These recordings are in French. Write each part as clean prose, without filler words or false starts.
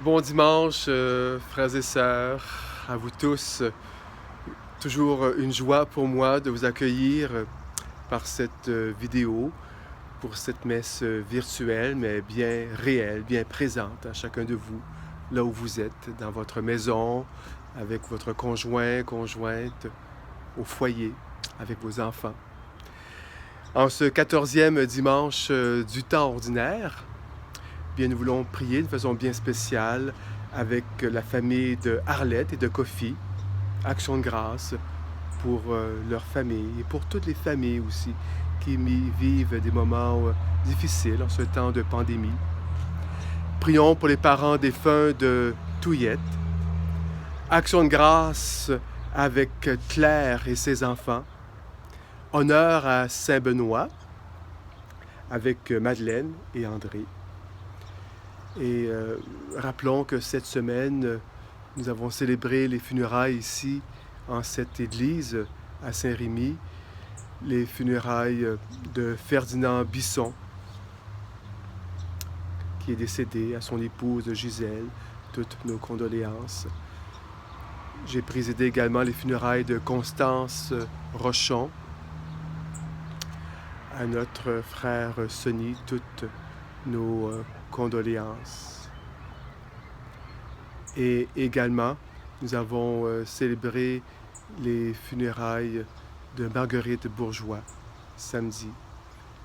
Bon dimanche, frères et sœurs, à vous tous. Toujours une joie pour moi de vous accueillir par cette vidéo, pour cette messe virtuelle, mais bien réelle, bien présente à chacun de vous, là où vous êtes, dans votre maison, avec votre conjoint, conjointe, au foyer, avec vos enfants. En ce 14e dimanche du temps ordinaire, bien, nous voulons prier de façon bien spéciale avec la famille de Arlette et de Kofi, Action de grâce pour leur famille et pour toutes les familles aussi qui vivent des moments difficiles en ce temps de pandémie. Prions pour les parents défunts de Touillette. Action de grâce avec Claire et ses enfants. Honneur à Saint-Benoît avec Madeleine et André. Et rappelons que cette semaine, nous avons célébré les funérailles ici, en cette église, à Saint-Rémy, les funérailles de Ferdinand Bisson, qui est décédé, à son épouse Gisèle, toutes nos condoléances. J'ai présidé également les funérailles de Constance Rochon, à notre frère Sonny, toutes nos condoléances. Et également, nous avons célébré les funérailles de Marguerite Bourgeois samedi.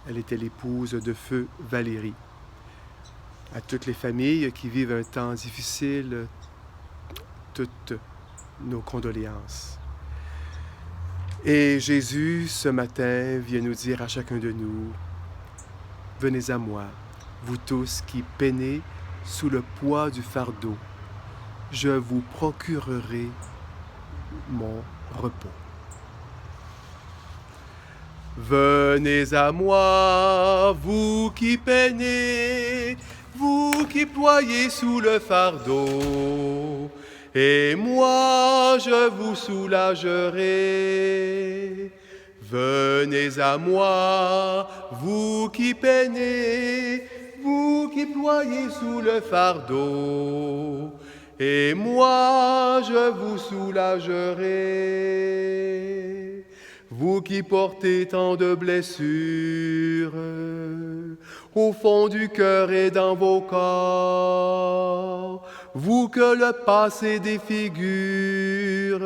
Elle était l'épouse de feu Valérie. À toutes les familles qui vivent un temps difficile, toutes nos condoléances. Et Jésus, ce matin, vient nous dire à chacun de nous, « Venez à moi, vous tous qui peinez sous le poids du fardeau, je vous procurerai mon repos. » Venez à moi, vous qui peinez, vous qui ployez sous le fardeau, et moi je vous soulagerai. Venez à moi, vous qui peinez, vous qui ployez sous le fardeau, et moi je vous soulagerai. Vous qui portez tant de blessures au fond du cœur et dans vos corps, vous que le passé défigure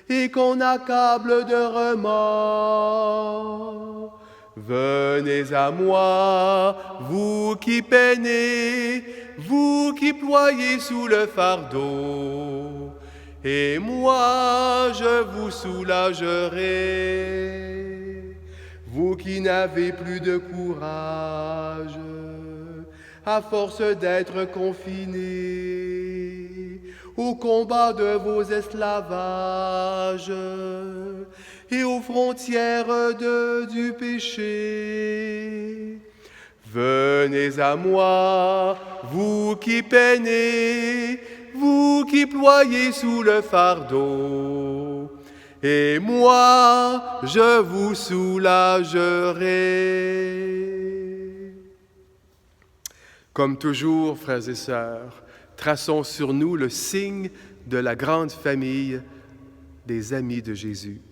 et qu'on accable de remords. Venez à moi, vous qui peinez, vous qui ployez sous le fardeau, et moi je vous soulagerai. Vous qui n'avez plus de courage, à force d'être confinés au combat de vos esclavages et aux frontières du péché. Venez à moi, vous qui peinez, vous qui ployez sous le fardeau, et moi je vous soulagerai. Comme toujours, frères et sœurs, traçons sur nous le signe de la grande famille des amis de Jésus.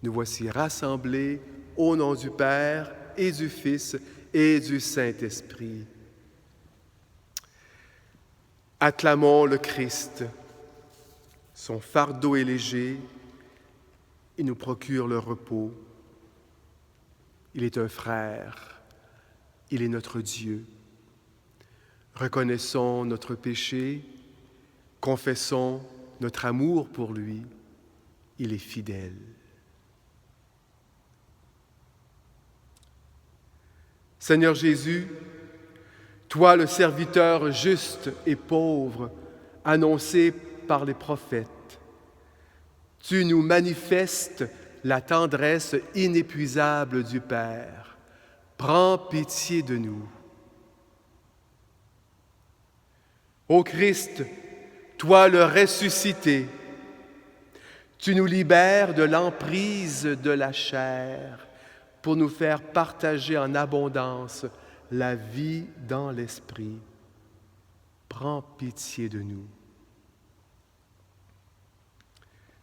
Nous voici rassemblés au nom du Père et du Fils et du Saint-Esprit. Acclamons le Christ. Son fardeau est léger, il nous procure le repos. Il est un frère, il est notre Dieu. Reconnaissons notre péché, confessons notre amour pour lui, il est fidèle. Seigneur Jésus, toi le serviteur juste et pauvre, annoncé par les prophètes, tu nous manifestes la tendresse inépuisable du Père. Prends pitié de nous. Ô Christ, toi le ressuscité, tu nous libères de l'emprise de la chair pour nous faire partager en abondance la vie dans l'esprit. prends pitié de nous.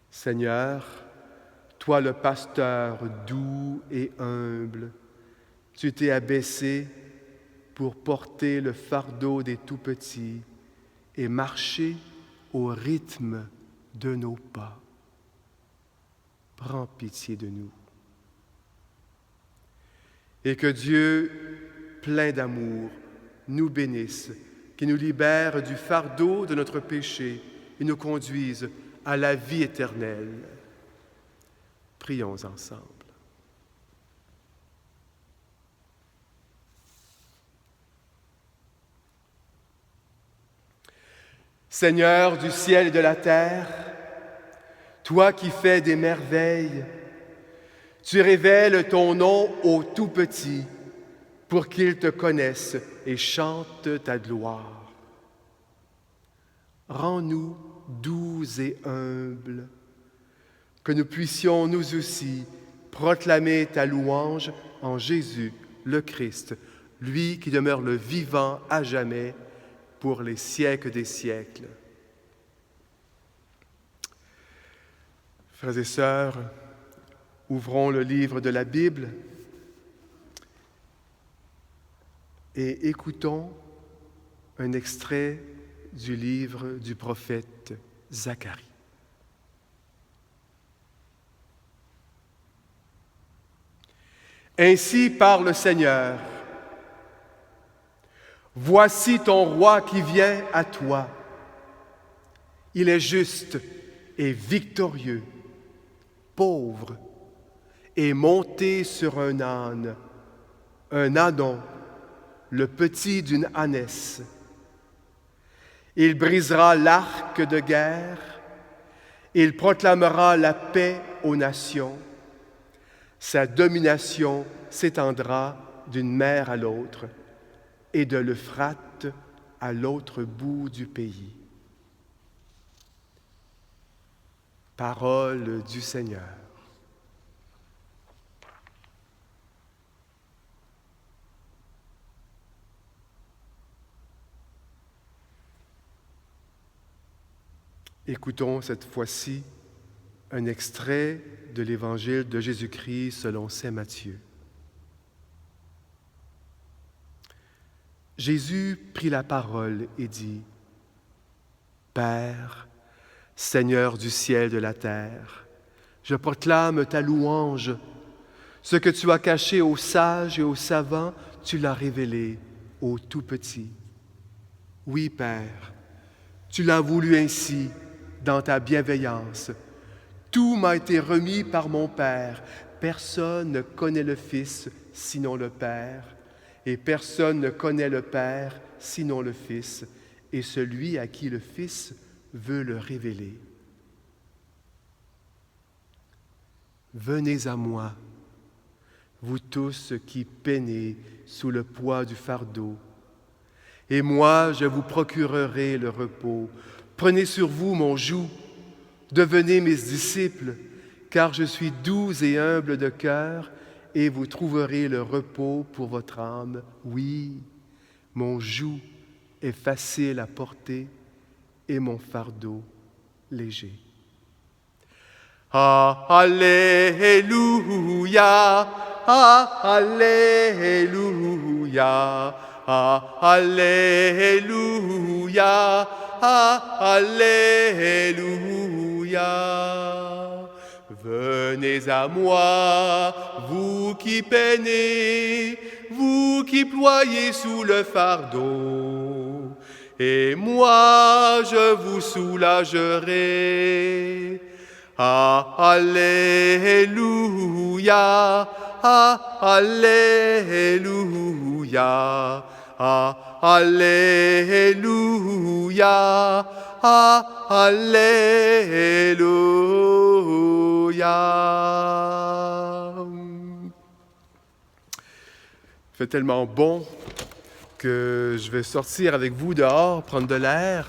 Seigneur, toi le pasteur doux et humble, tu t'es abaissé pour porter le fardeau des tout-petits et marcher au rythme de nos pas. Prends pitié de nous. Et que Dieu, plein d'amour, nous bénisse, qui nous libère du fardeau de notre péché et nous conduise à la vie éternelle. Prions ensemble. Seigneur du ciel et de la terre, toi qui fais des merveilles, tu révèles ton nom aux tout-petits pour qu'ils te connaissent et chantent ta gloire. Rends-nous doux et humbles, que nous puissions nous aussi proclamer ta louange en Jésus, le Christ, lui qui demeure le vivant à jamais pour les siècles des siècles. Frères et sœurs, ouvrons le livre de la Bible et écoutons un extrait du livre du prophète Zacharie. Ainsi parle le Seigneur. Voici ton roi qui vient à toi. Il est juste et victorieux, pauvre et monté sur un ânon, le petit d'une ânesse. Il brisera l'arc de guerre, il proclamera la paix aux nations. Sa domination s'étendra d'une mer à l'autre et de l'Euphrate à l'autre bout du pays. Parole du Seigneur. Écoutons cette fois-ci un extrait de l'Évangile de Jésus-Christ selon saint Matthieu. Jésus prit la parole et dit : Père, Seigneur du ciel et de la terre, je proclame ta louange. Ce que tu as caché aux sages et aux savants, tu l'as révélé aux tout-petits. Oui, Père, tu l'as voulu ainsi dans ta bienveillance. Tout m'a été remis par mon Père. Personne ne connaît le Fils sinon le Père, et personne ne connaît le Père sinon le Fils, et celui à qui le Fils veut le révéler. Venez à moi, vous tous qui peinez sous le poids du fardeau, et moi je vous procurerai le repos. Prenez sur vous mon joug, devenez mes disciples, car je suis doux et humble de cœur, et vous trouverez le repos pour votre âme. Oui, mon joug est facile à porter et mon fardeau léger. Ah, Alléluia, ah, Alléluia, ah, Alléluia, ah, Alléluia. Venez à moi, vous qui peinez, vous qui ployez sous le fardeau, et moi je vous soulagerai. Ah, Alléluia, ah, Alléluia, ah, Alléluia, ah, Alléluia. Il fait tellement bon que je vais sortir avec vous dehors, prendre de l'air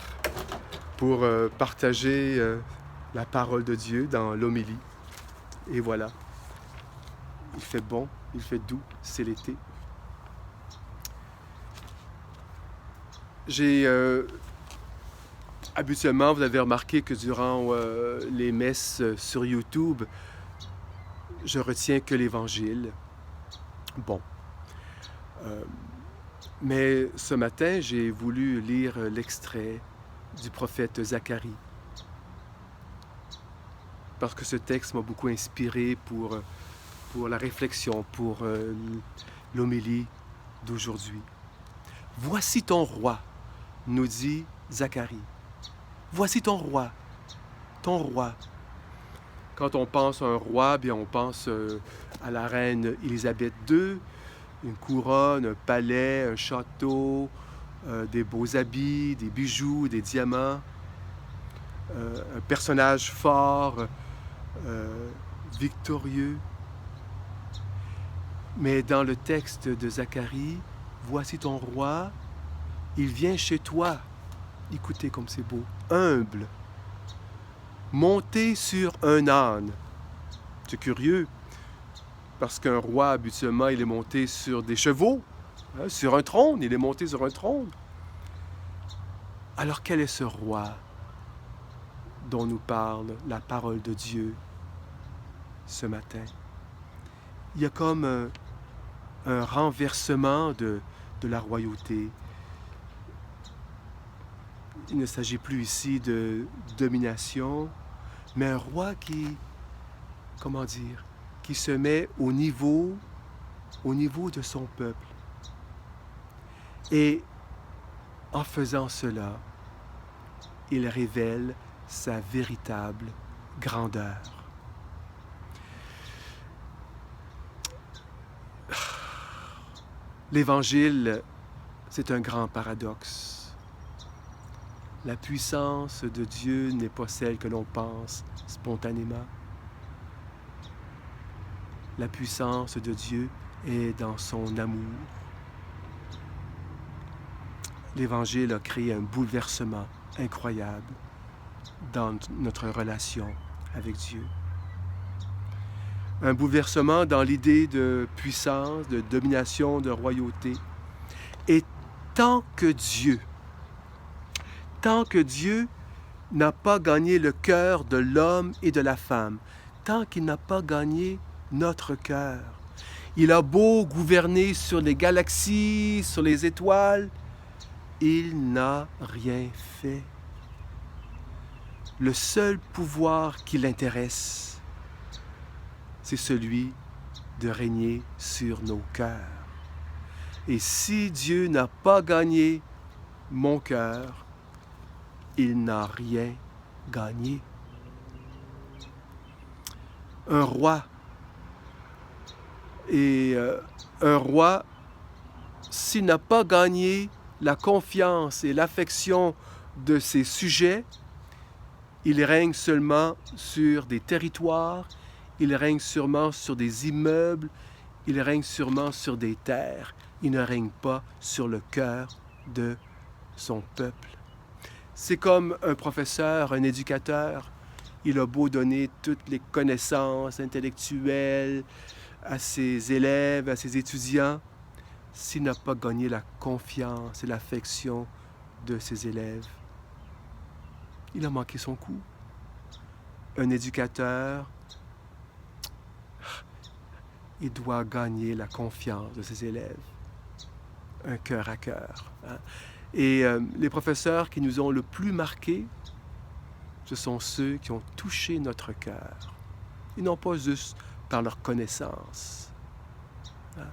pour partager la parole de Dieu dans l'homélie. Et voilà, il fait bon, il fait doux, c'est l'été. J'ai Habituellement, vous avez remarqué que durant les messes sur YouTube, je retiens que l'Évangile. Bon. Euh, mais ce matin, j'ai voulu lire l'extrait du prophète Zacharie. Parce que ce texte m'a beaucoup inspiré pour la réflexion, pour l'homélie d'aujourd'hui. Voici ton roi, nous dit Zacharie. Voici ton roi, ton roi. Quand on pense à un roi, bien on pense à la reine Élisabeth II, une couronne, un palais, un château, des beaux habits, des bijoux, des diamants, un personnage fort, victorieux. Mais dans le texte de Zacharie, voici ton roi, il vient chez toi. Écoutez comme c'est beau, humble, monté sur un âne. C'est curieux, parce qu'un roi, habituellement, il est monté sur des chevaux, hein, sur un trône, il est monté sur un trône. Alors quel est ce roi dont nous parle la parole de Dieu ce matin? Il y a comme un renversement de la royauté. Il ne s'agit plus ici de domination, mais un roi qui, comment dire, qui se met au niveau de son peuple. Et en faisant cela, il révèle sa véritable grandeur. L'Évangile, c'est un grand paradoxe. La puissance de Dieu n'est pas celle que l'on pense spontanément. La puissance de Dieu est dans son amour. L'Évangile a créé un bouleversement incroyable dans notre relation avec Dieu. Un bouleversement dans l'idée de puissance, de domination, de royauté. Et tant que Dieu n'a pas gagné le cœur de l'homme et de la femme, tant qu'il n'a pas gagné notre cœur, il a beau gouverner sur les galaxies, sur les étoiles, il n'a rien fait. Le seul pouvoir qui l'intéresse, c'est celui de régner sur nos cœurs. Et si Dieu n'a pas gagné mon cœur, il n'a rien gagné. Un roi, s'il n'a pas gagné la confiance et l'affection de ses sujets, il règne seulement sur des territoires, il règne sûrement sur des immeubles, il règne sûrement sur des terres. Il ne règne pas sur le cœur de son peuple. C'est comme un professeur, un éducateur. Il a beau donner toutes les connaissances intellectuelles à ses élèves, à ses étudiants, s'il n'a pas gagné la confiance et l'affection de ses élèves, il a manqué son coup. Un éducateur, il doit gagner la confiance de ses élèves, un cœur à cœur. Hein? Et les professeurs qui nous ont le plus marqués, ce sont ceux qui ont touché notre cœur. Et non pas juste par leur connaissance. Hein?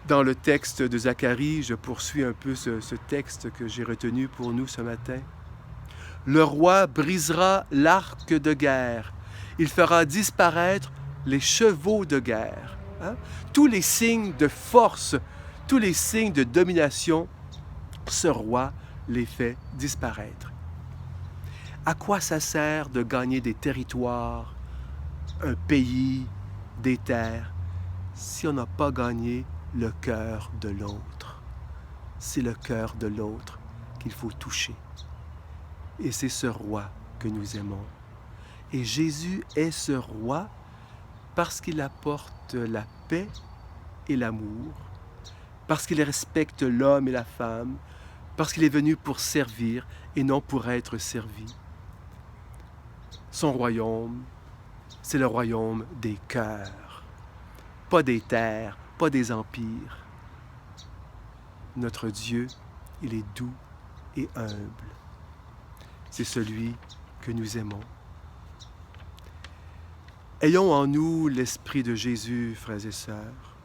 Dans le texte de Zacharie, je poursuis un peu ce texte que j'ai retenu pour nous ce matin. Le roi brisera l'arc de guerre. Il fera disparaître les chevaux de guerre. Hein? Tous les signes de force, tous les signes de domination, ce roi les fait disparaître. À quoi ça sert de gagner des territoires, un pays, des terres, si on n'a pas gagné le cœur de l'autre? C'est le cœur de l'autre qu'il faut toucher. Et c'est ce roi que nous aimons. Et Jésus est ce roi parce qu'il apporte la paix et l'amour, parce qu'il respecte l'homme et la femme, parce qu'il est venu pour servir et non pour être servi. Son royaume, c'est le royaume des cœurs, pas des terres, pas des empires. Notre Dieu, il est doux et humble. C'est celui que nous aimons. Ayons en nous l'esprit de Jésus, frères et sœurs.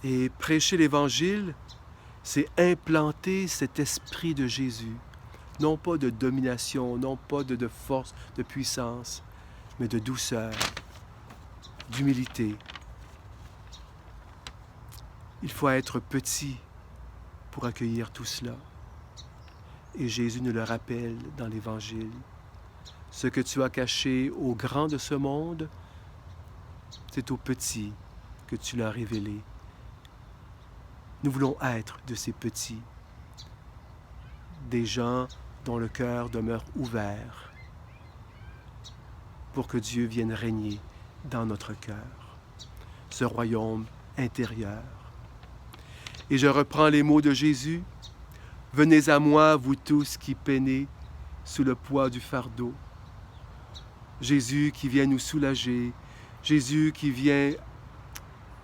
Et prêcher l'Évangile, c'est implanter cet esprit de Jésus. Non pas de domination, non pas de force, de puissance, mais de douceur, d'humilité. Il faut être petit pour accueillir tout cela. Et Jésus nous le rappelle dans l'Évangile. Ce que tu as caché aux grands de ce monde, c'est aux petits que tu l'as révélé. Nous voulons être de ces petits, des gens dont le cœur demeure ouvert pour que Dieu vienne régner dans notre cœur, ce royaume intérieur. Et je reprends les mots de Jésus. « Venez à moi, vous tous qui peinez sous le poids du fardeau. » Jésus qui vient nous soulager, Jésus qui vient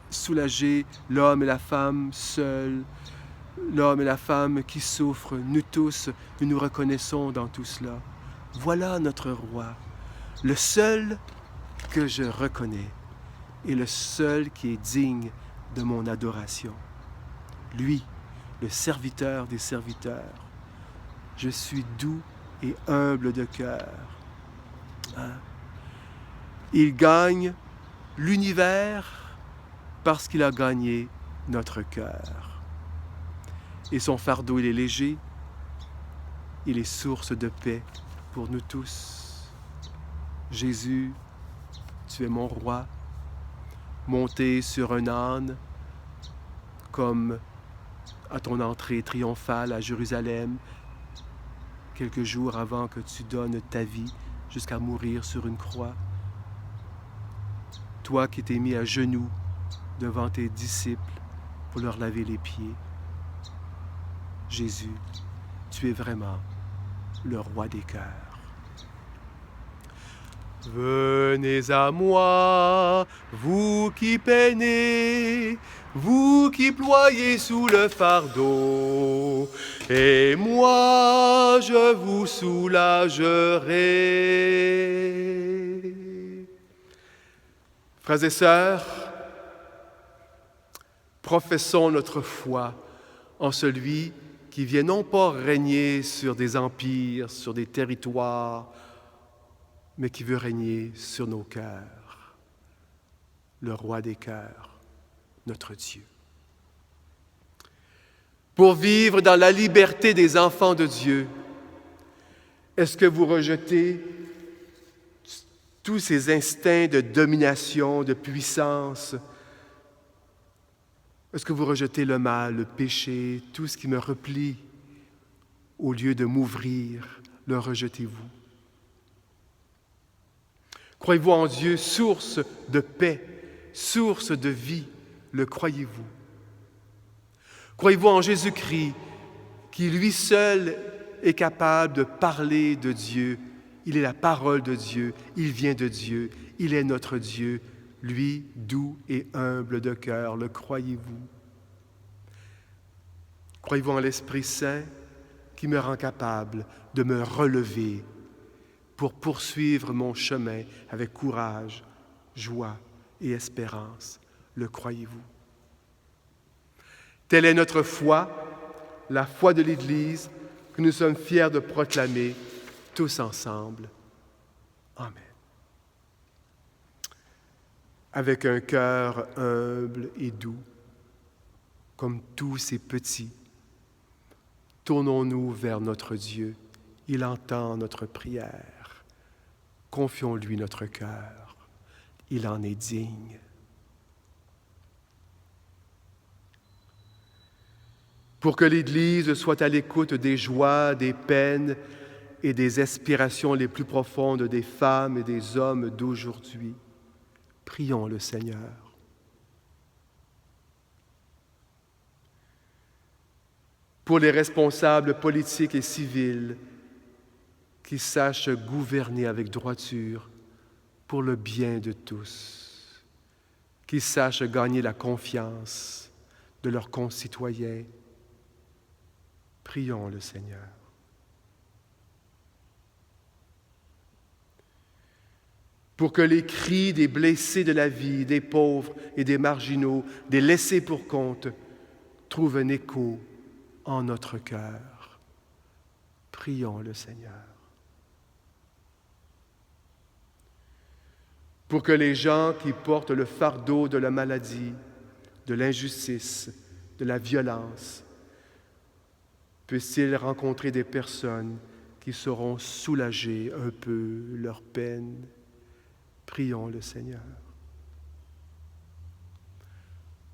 soulager l'homme et la femme seuls, l'homme et la femme qui souffrent. Nous tous, nous nous reconnaissons dans tout cela. Voilà notre roi, le seul que je reconnais et le seul qui est digne de mon adoration. Lui, le serviteur des serviteurs. Je suis doux et humble de cœur. Il gagne l'univers parce qu'il a gagné notre cœur. Et son fardeau, il est léger, il est source de paix pour nous tous. Jésus, tu es mon roi, monté sur un âne, comme à ton entrée triomphale à Jérusalem, quelques jours avant que tu donnes ta vie jusqu'à mourir sur une croix. Toi qui t'es mis à genoux devant tes disciples pour leur laver les pieds. Jésus, tu es vraiment le roi des cœurs. Venez à moi, vous qui peinez, vous qui ployez sous le fardeau, et moi je vous soulagerai. Frères et sœurs, professons notre foi en celui qui vient non pas régner sur des empires, sur des territoires, mais qui veut régner sur nos cœurs, le roi des cœurs, notre Dieu. Pour vivre dans la liberté des enfants de Dieu, est-ce que vous rejetez tous ces instincts de domination, de puissance? Est-ce que vous rejetez le mal, le péché, tout ce qui me replie? Au lieu de m'ouvrir, le rejetez-vous? Croyez-vous en Dieu, source de paix, source de vie? Le croyez-vous? Croyez-vous en Jésus-Christ, qui lui seul est capable de parler de Dieu? Il est la parole de Dieu, il vient de Dieu, il est notre Dieu, lui, doux et humble de cœur. Le croyez-vous? Croyez-vous en l'Esprit Saint qui me rend capable de me relever pour poursuivre mon chemin avec courage, joie et espérance? Le croyez-vous? Telle est notre foi, la foi de l'Église que nous sommes fiers de proclamer tous ensemble. Amen. Avec un cœur humble et doux, comme tous ces petits, tournons-nous vers notre Dieu. Il entend notre prière. Confions-lui notre cœur. Il en est digne. Pour que l'Église soit à l'écoute des joies, des peines et des aspirations les plus profondes des femmes et des hommes d'aujourd'hui, prions le Seigneur. pour les responsables politiques et civils, qui sachent gouverner avec droiture pour le bien de tous, qui sachent gagner la confiance de leurs concitoyens. Prions le Seigneur. Pour que les cris des blessés de la vie, des pauvres et des marginaux, des laissés pour compte, trouvent un écho en notre cœur. Prions le Seigneur. Pour que les gens qui portent le fardeau de la maladie, de l'injustice, de la violence, puissent-ils rencontrer des personnes qui sauront soulager un peu leur peine. Prions le Seigneur.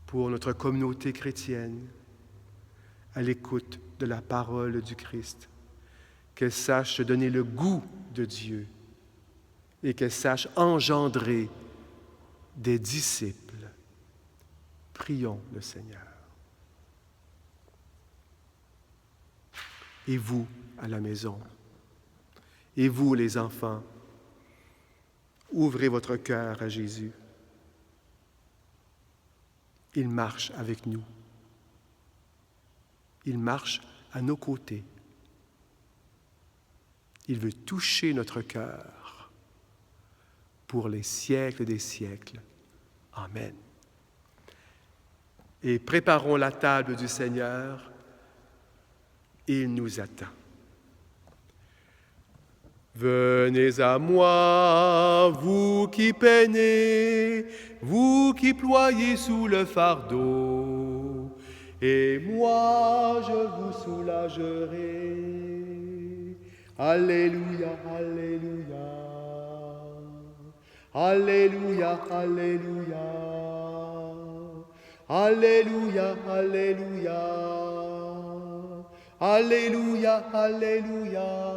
Pour notre communauté chrétienne, à l'écoute de la parole du Christ, qu'elle sache donner le goût de Dieu et qu'elle sache engendrer des disciples. Prions le Seigneur. Et vous, à la maison, et vous, les enfants, ouvrez votre cœur à Jésus. Il marche avec nous. Il marche à nos côtés. Il veut toucher notre cœur pour les siècles des siècles. Amen. Et préparons la table du Seigneur. Il nous attend. Venez à moi, vous qui peinez, vous qui ployez sous le fardeau, et moi je vous soulagerai. Alléluia, alléluia, alléluia, alléluia, alléluia, alléluia, alléluia, alléluia.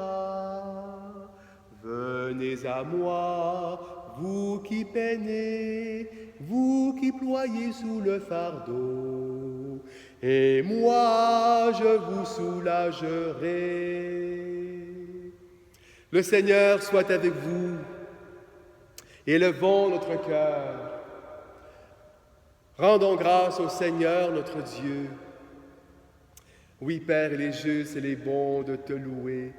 Venez à moi, vous qui peinez, vous qui ployez sous le fardeau, et moi je vous soulagerai. Le Seigneur soit avec vous. Élevons notre cœur. Rendons grâce au Seigneur notre Dieu. Oui, Père, il est juste et il est bon de te louer,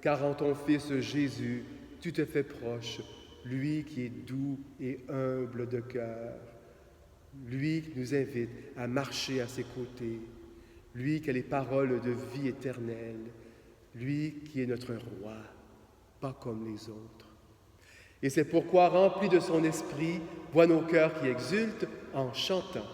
car en ton Fils Jésus, tu te fais proche, lui qui est doux et humble de cœur, lui qui nous invite à marcher à ses côtés, lui qui a les paroles de vie éternelle, lui qui est notre roi, pas comme les autres. Et c'est pourquoi, remplis de son esprit, vois nos cœurs qui exultent en chantant.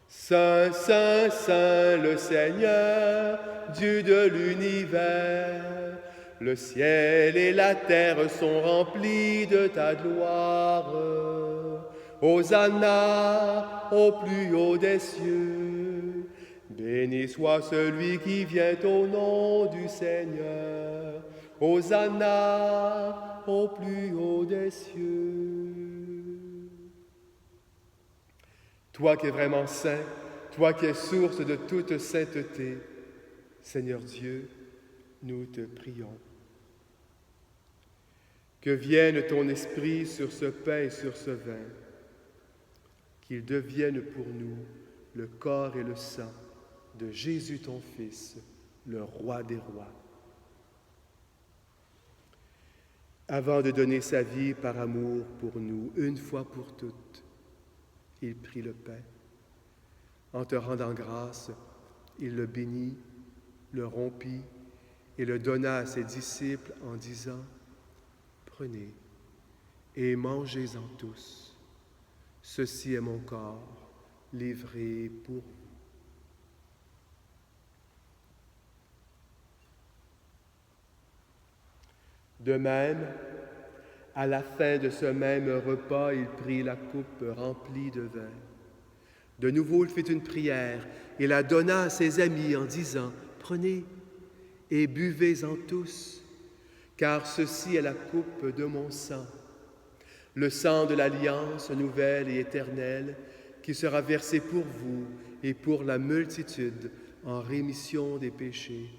Saint, Saint, Saint, le Seigneur, Dieu de l'univers, le ciel et la terre sont remplis de ta gloire. Hosanna au plus haut des cieux. Béni soit celui qui vient au nom du Seigneur. Hosanna au plus haut des cieux. Toi qui es vraiment saint, toi qui es source de toute sainteté, Seigneur Dieu, nous te prions. Que vienne ton esprit sur ce pain et sur ce vin, qu'il devienne pour nous le corps et le sang de Jésus ton Fils, le roi des rois. Avant de donner sa vie par amour pour nous, une fois pour toutes, il prit le pain. En te rendant grâce, il le bénit, le rompit et le donna à ses disciples en disant, « Prenez et mangez-en tous. Ceci est mon corps livré pour vous. » De même, à la fin de ce même repas, il prit la coupe remplie de vin. De nouveau, il fit une prière et la donna à ses amis en disant, « Prenez et buvez-en tous, car ceci est la coupe de mon sang, le sang de l'alliance nouvelle et éternelle qui sera versé pour vous et pour la multitude en rémission des péchés.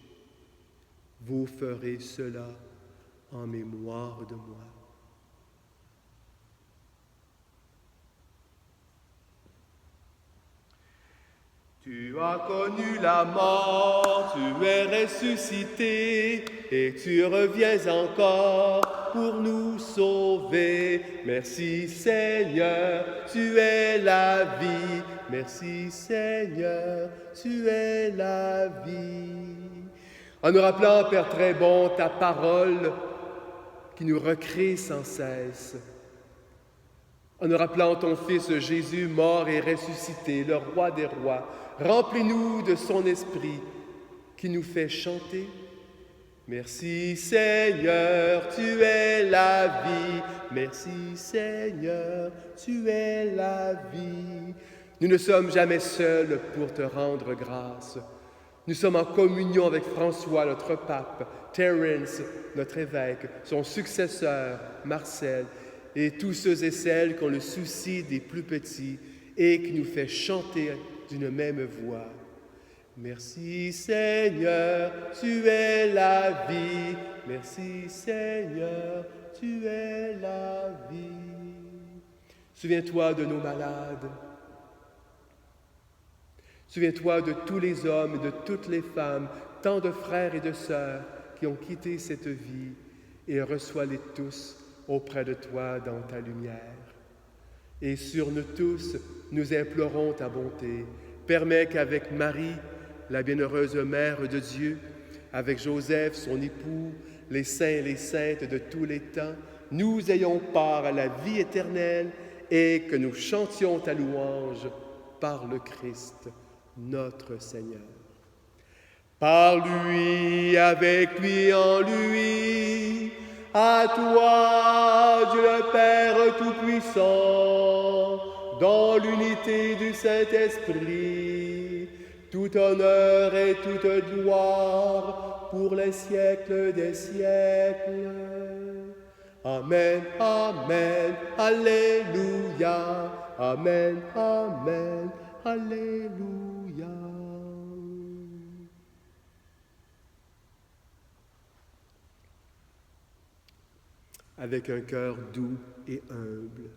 Vous ferez cela en mémoire de moi. Tu as connu la mort, tu es ressuscité, et tu reviens encore pour nous sauver. Merci Seigneur, tu es la vie. Merci Seigneur, tu es la vie. En nous rappelant, Père très bon, ta parole qui nous recrée sans cesse. En nous rappelant ton Fils Jésus, mort et ressuscité, le roi des rois, remplis-nous de son esprit qui nous fait chanter. Merci Seigneur, tu es la vie. Merci Seigneur, tu es la vie. Nous ne sommes jamais seuls pour te rendre grâce. Nous sommes en communion avec François, notre pape, Terence, notre évêque, son successeur, Marcel, et tous ceux et celles qui ont le souci des plus petits et qui nous fait chanter d'une même voix. Merci Seigneur, tu es la vie. Merci Seigneur, tu es la vie. Souviens-toi de nos malades. Souviens-toi de tous les hommes et de toutes les femmes, tant de frères et de sœurs qui ont quitté cette vie, et reçois-les tous auprès de toi dans ta lumière. Et sur nous tous, nous implorons ta bonté. Permets qu'avec Marie, la bienheureuse Mère de Dieu, avec Joseph, son époux, les saints et les saintes de tous les temps, nous ayons part à la vie éternelle et que nous chantions ta louange par le Christ, notre Seigneur. Par lui, avec lui, en lui, à toi, Dieu le Père Tout-Puissant, dans l'unité du Saint-Esprit, tout honneur et toute gloire pour les siècles des siècles. Amen, amen, alléluia, amen, amen, alléluia. Avec un cœur doux et humble,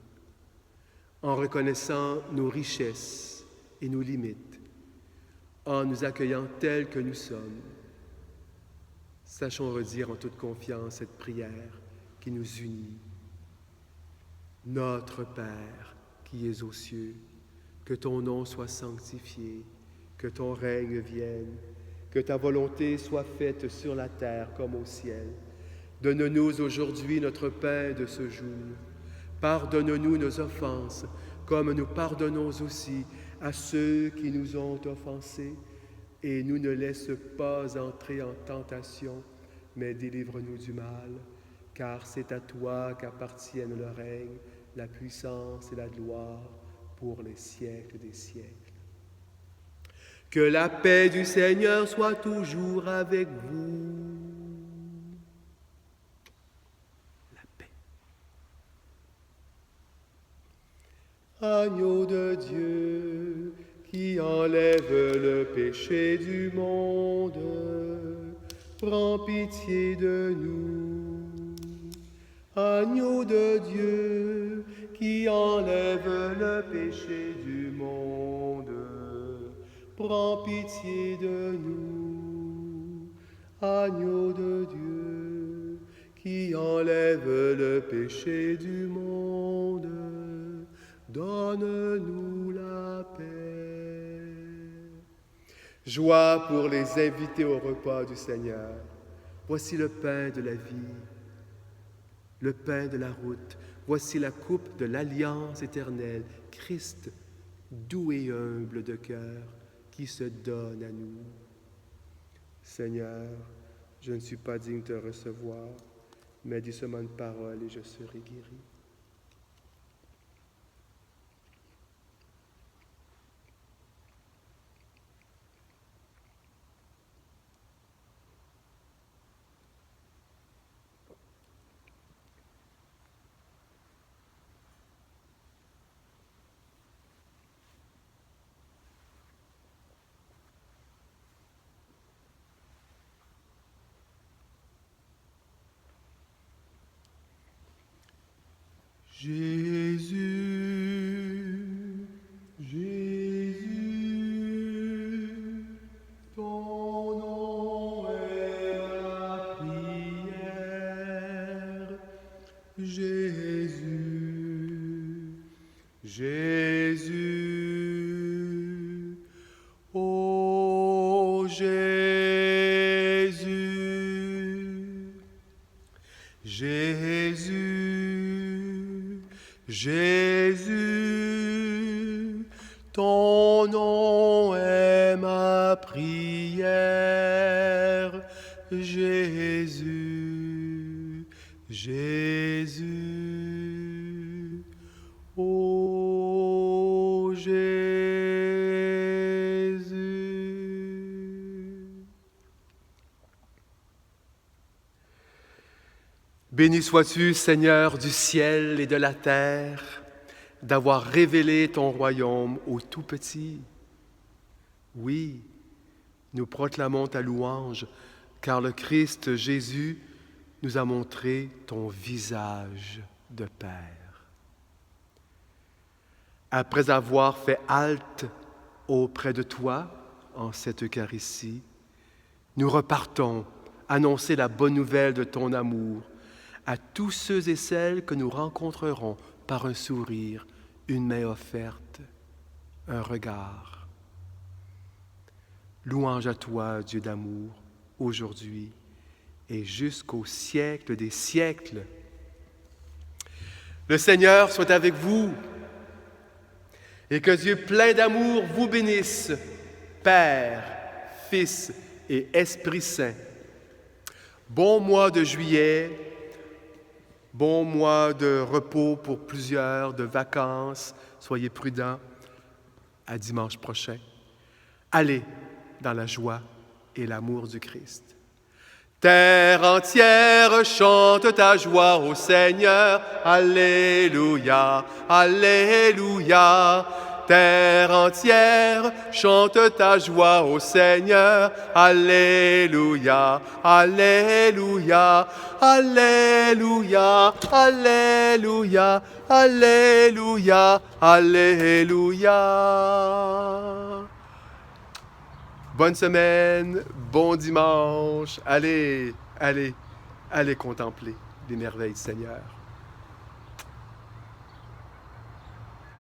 en reconnaissant nos richesses et nos limites, en nous accueillant tels que nous sommes, sachons redire en toute confiance cette prière qui nous unit. Notre Père qui es aux cieux, que ton nom soit sanctifié, que ton règne vienne, que ta volonté soit faite sur la terre comme au ciel. Donne-nous aujourd'hui notre pain de ce jour. Pardonne-nous nos offenses, comme nous pardonnons aussi à ceux qui nous ont offensés. Et nous ne laisse pas entrer en tentation, mais délivre-nous du mal, car c'est à toi qu'appartiennent le règne, la puissance et la gloire pour les siècles des siècles. Que la paix du Seigneur soit toujours avec vous. Agneau de Dieu, qui enlève le péché du monde, prends pitié de nous. Agneau de Dieu, qui enlève le péché du monde, prends pitié de nous. Agneau de Dieu, qui enlève le péché du monde, donne-nous la paix. Joie pour les invités au repas du Seigneur. Voici le pain de la vie, le pain de la route. Voici la coupe de l'alliance éternelle. Christ, doux et humble de cœur, qui se donne à nous. Seigneur, je ne suis pas digne de te recevoir, mais dis seulement une parole et je serai guéri. Jésus, Jésus, ton nom est ma prière. Jésus, Jésus, ô Jésus, Jésus, Jésus, ton nom est ma prière. Jésus, Jésus, ô Jésus. Béni sois-tu, Seigneur du ciel et de la terre, d'avoir révélé ton royaume aux tout-petits. Oui, nous proclamons ta louange, car le Christ Jésus nous a montré ton visage de Père. Après avoir fait halte auprès de toi en cette Eucharistie, nous repartons annoncer la bonne nouvelle de ton amour à tous ceux et celles que nous rencontrerons par un sourire, une main offerte, un regard. Louange à toi, Dieu d'amour, aujourd'hui et jusqu'au siècle des siècles. Le Seigneur soit avec vous et que Dieu plein d'amour vous bénisse, Père, Fils et Esprit Saint. Bon mois de juillet, bon mois de repos pour plusieurs, de vacances. Soyez prudents. À dimanche prochain. Allez dans la joie et l'amour du Christ. Terre entière chante ta joie au Seigneur. Alléluia, Alléluia. Terre entière chante ta joie au Seigneur. Alléluia, Alléluia, Alléluia, Alléluia, Alléluia, Alléluia. Bonne semaine, bon dimanche. Allez contempler les merveilles du Seigneur.